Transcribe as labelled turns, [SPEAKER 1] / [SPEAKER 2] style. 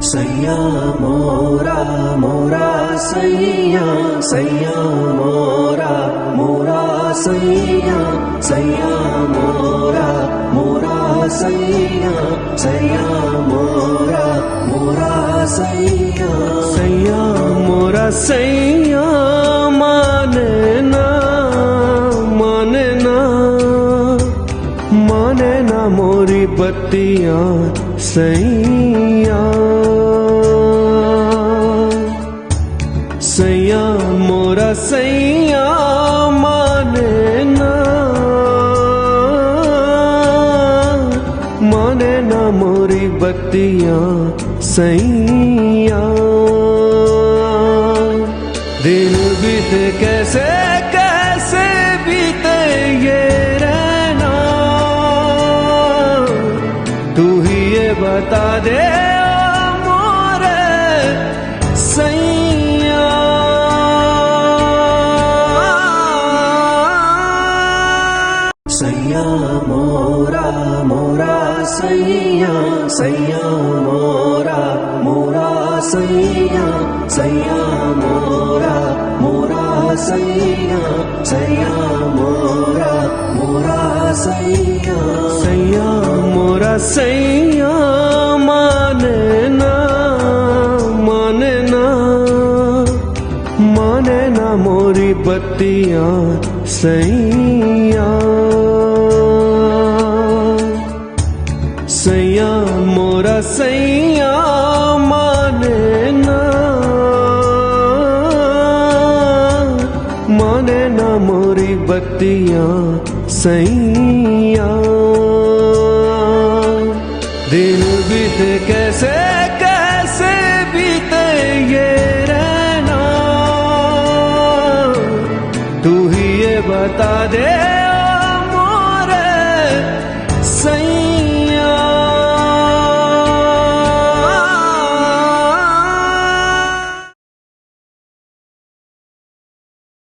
[SPEAKER 1] सैया मोरा मोरा सैया सैया मोरा मोरा सैया सैया मोरा मोरा सैया सैया मोरा मोरा सैया सैया मोरा सैया माने ना माने ना माने ना मोरी बत्तियां सैया सैया मोरा सैया माने ना मोरी बत्तियां सैया दिन बीते कैसे कैसे बीते ये रहना तू ही ये बता दे मोरे सैया सैया मोरा मोरा सैया सैया मोरा मोरा सैया सैया मोरा मोरा सैया सैया मोरा मोरा सैया सैया मोरा सैया माने ना माने ना माने ना मोरी बत्तियां सैया सैया मोरा सैया माने ना मोरी बत्तियां सैया दिन बीते कैसे कैसे बीते ये रहना तू ही ये बता दे